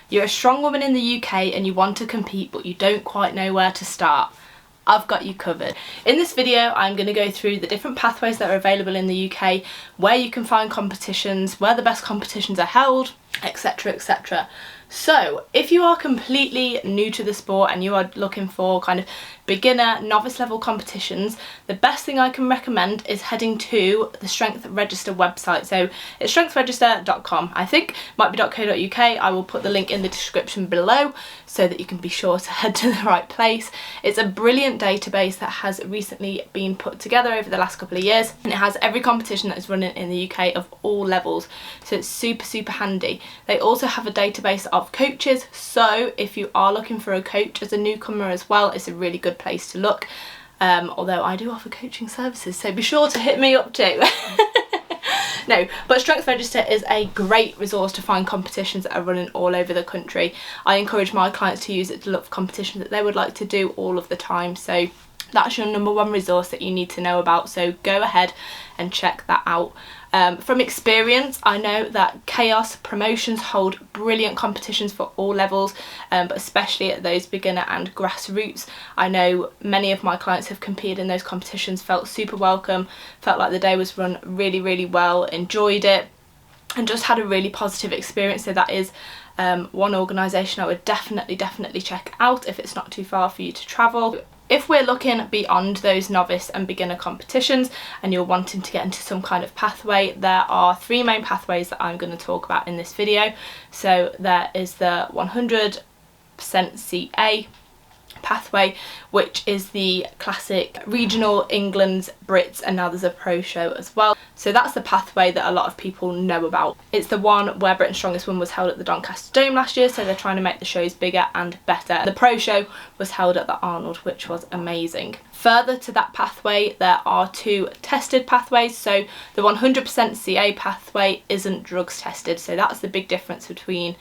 You're a strong woman in the UK and you want to compete but you don't quite know where to start. I've got you covered. In this video I'm going to go through the different pathways that are available in the UK, where you can find competitions, where the best competitions are held, etc, etc. So if you are completely new to the sport and you are looking for kind of beginner, novice level competitions, the best thing I can recommend is heading to the Strength Register website. So it's strengthregister.com, I think, might be .co.uk. I will put the link in the description below so that you can be sure to head to the right place. It's a brilliant database that has recently been put together over the last couple of years, and it has every competition that is running in the UK of all levels, so it's super handy. They also have a database of coaches, so if you are looking for a coach as a newcomer as well, it's a really good place to look, although I do offer coaching services, so be sure to hit me up too. No, but Strength Register is a great resource to find competitions that are running all over the country. I encourage my clients to use it to look for competitions that they would like to do all of the time, so that's your #1 resource that you need to know about, so go ahead and check that out. From experience, I know that Chaos Promotions hold brilliant competitions for all levels, but especially at those beginner and grassroots. I know many of my clients have competed in those competitions, felt super welcome, felt like the day was run really well, enjoyed it, and just had a really positive experience. So that is one organisation I would definitely check out if it's not too far for you to travel. If we're looking beyond those novice and beginner competitions and you're wanting to get into some kind of pathway, there are 3 main pathways that I'm going to talk about in this video. So there is the 100% CA pathway, which is the classic regional, England's, Brits, and now there's a pro show as well. So that's the pathway that a lot of people know about. It's the one where Britain's Strongest Woman was held at the Doncaster Dome last year, so they're trying to make the shows bigger and better. The pro show was held at the Arnold, which was amazing. Further to that pathway, there are 2 tested pathways. So the 100% CA pathway isn't drugs tested, so that's the big difference between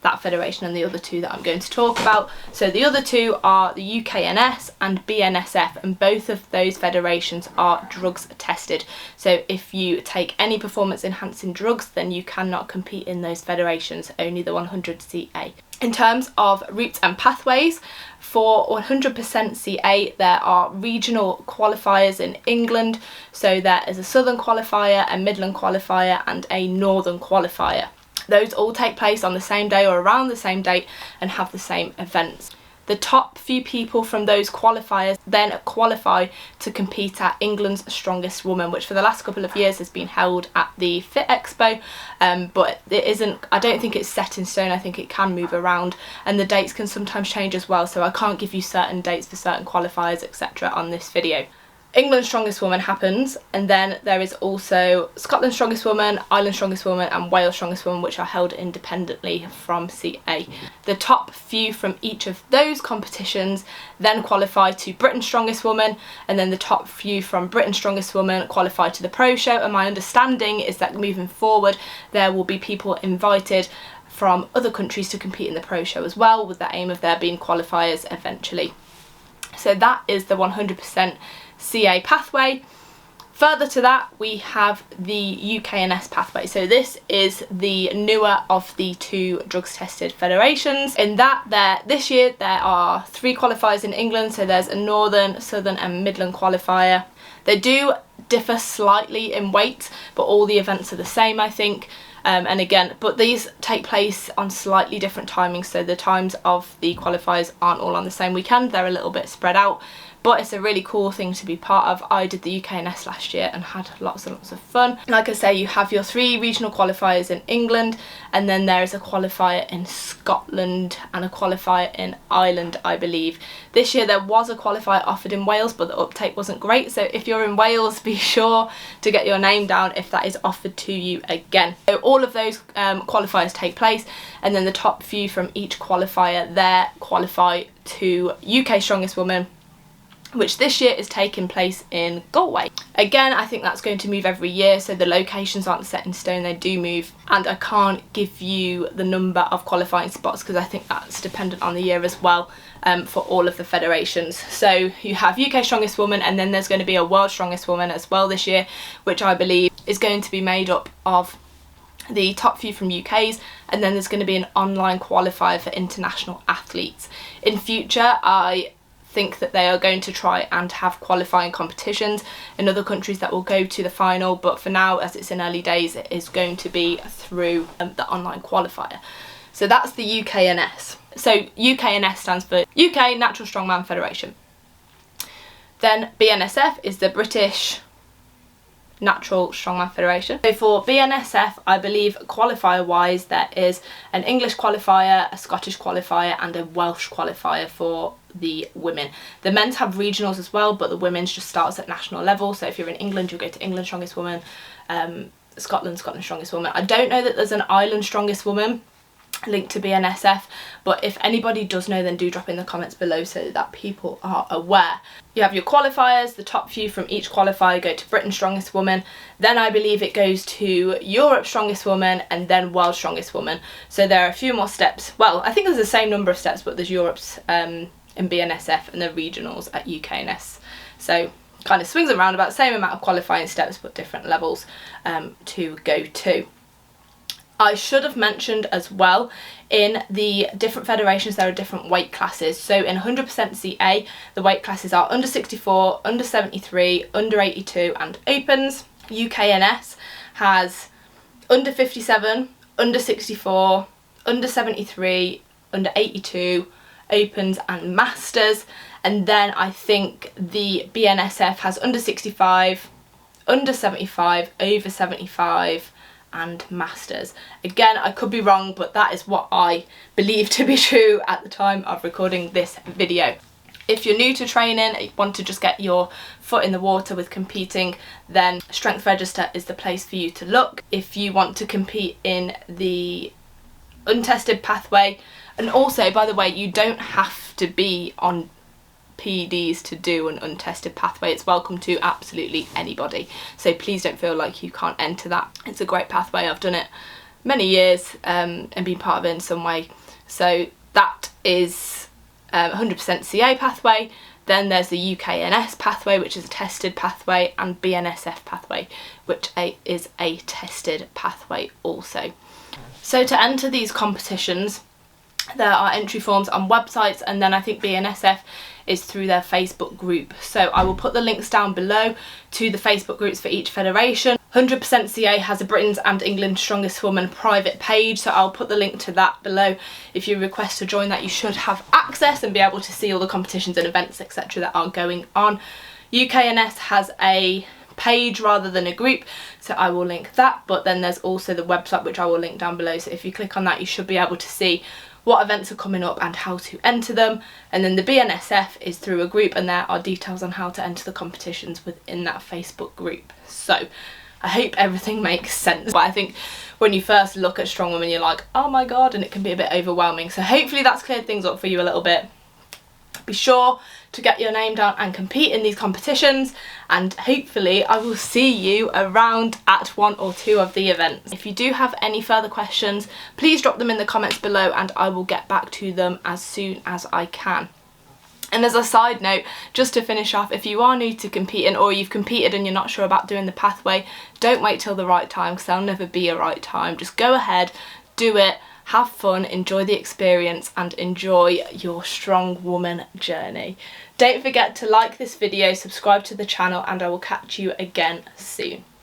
that federation and the other 2 that I'm going to talk about. So the other 2 are the UKNS and BNSF, and both of those federations are drugs tested. So if you take any performance enhancing drugs, then you cannot compete in those federations, only the 100 CA. In terms of routes and pathways, for 100% CA there are regional qualifiers in England, so there is a southern qualifier, a Midland qualifier and a northern qualifier. Those all take place on the same day or around the same date and have the same events. The top few people from those qualifiers then qualify to compete at England's Strongest Woman, which for the last couple of years has been held at the Fit Expo, but it isn't, I don't think it's set in stone. I think it can move around and the dates can sometimes change as well, so I can't give you certain dates for certain qualifiers, etc. on this video. England's Strongest Woman happens, and then there is also Scotland's Strongest Woman, Ireland's Strongest Woman and Wales' Strongest Woman, which are held independently from CA. The top few from each of those competitions then qualify to Britain's Strongest Woman, and then the top few from Britain's Strongest Woman qualify to the Pro Show, and my understanding is that moving forward there will be people invited from other countries to compete in the Pro Show as well, with the aim of there being qualifiers eventually. So that is the 100% CA pathway. Further to that we have the UKNS pathway. So this is the newer of the 2 drugs tested federations. In that this year there are 3 qualifiers in England, so there's a northern, southern and Midland qualifier. They do differ slightly in weight, but all the events are the same, I think. And again, but these take place on slightly different timings, so the times of the qualifiers aren't all on the same weekend, they're a little bit spread out. But it's a really cool thing to be part of. I did the UKNS last year and had lots and lots of fun. Like I say, you have your 3 regional qualifiers in England, and then there is a qualifier in Scotland and a qualifier in Ireland, I believe. This year there was a qualifier offered in Wales, but the uptake wasn't great, so if you're in Wales, be sure to get your name down if that is offered to you again. So all of those qualifiers take place, and then the top few from each qualifier there qualify to UK Strongest Woman, which this year is taking place in Galway. Again, I think that's going to move every year, so the locations aren't set in stone, they do move, and I can't give you the number of qualifying spots because I think that's dependent on the year as well, for all of the federations. So you have UK Strongest Woman, and then there's going to be a World Strongest Woman as well this year, which I believe is going to be made up of the top few from UK's, and then there's going to be an online qualifier for international athletes. In future, I think that they are going to try and have qualifying competitions in other countries that will go to the final, but for now, as it's in early days, it is going to be through the online qualifier. So that's the UKNS. So UKNS stands for UK Natural Strongman Federation. Then BNSF is the British Natural Strongman Federation. So for BNSF, I believe qualifier wise there is an English qualifier, a Scottish qualifier and a Welsh qualifier for the women. The men's have regionals as well, but the women's just starts at national level. So if you're in England, you'll go to England Strongest Woman, Scotland Strongest Woman. I don't know that there's an Ireland Strongest Woman linked to BNSF, but if anybody does know, then do drop in the comments below so that people are aware. You have your qualifiers, the top few from each qualifier go to Britain's Strongest Woman, then I believe it goes to Europe's Strongest Woman, and then World's Strongest Woman. So there are a few more steps. Well, I think there's the same number of steps, but there's Europe's in BNSF and the regionals at UKNS. So kind of swings around about the same amount of qualifying steps, but different levels to go to. I should have mentioned as well, in the different federations there are different weight classes. So in 100% CA, the weight classes are under 64, under 73, under 82 and opens. UKNS has under 57, under 64, under 73, under 82, opens and masters. And then I think the BNSF has under 65, under 75, over 75 and masters. Again, I could be wrong, but that is what I believe to be true at the time of recording this video. If you're new to training, you want to just get your foot in the water with competing, then Strength Register is the place for you to look. If you want to compete in the untested pathway, and also, by the way, you don't have to be on PEDs to do an untested pathway. It's welcome to absolutely anybody, so please don't feel like you can't enter that. It's a great pathway. I've done it many years and been part of it in some way. So that is 100% CA pathway. Then there's the UKNS pathway, which is a tested pathway, and BNSF pathway, which is a tested pathway also. So to enter these competitions, there are entry forms on websites, and then I think BNSF is through their Facebook group. So I will put the links down below to the Facebook groups for each federation. 100% CA has a Britain's and England's Strongest Woman private page, so I'll put the link to that below. If you request to join that, you should have access and be able to see all the competitions and events, etc. that are going on. UKNS has a page rather than a group, so I will link that, but then there's also the website, which I will link down below, so if you click on that you should be able to see what events are coming up and how to enter them. And then the BNSF is through a group, and there are details on how to enter the competitions within that Facebook group. So I hope everything makes sense, but I think when you first look at Strongwoman you're like, oh my god, and it can be a bit overwhelming, so hopefully that's cleared things up for you a little bit. Be sure to get your name down and compete in these competitions, and hopefully I will see you around at one or two of the events. If you do have any further questions, please drop them in the comments below and I will get back to them as soon as I can. And as a side note, just to finish off, if you are new to competing or you've competed and you're not sure about doing the pathway, don't wait till the right time, because there'll never be a right time. Just go ahead, do it, have fun, enjoy the experience and enjoy your strong woman journey. Don't forget to like this video, subscribe to the channel, and I will catch you again soon.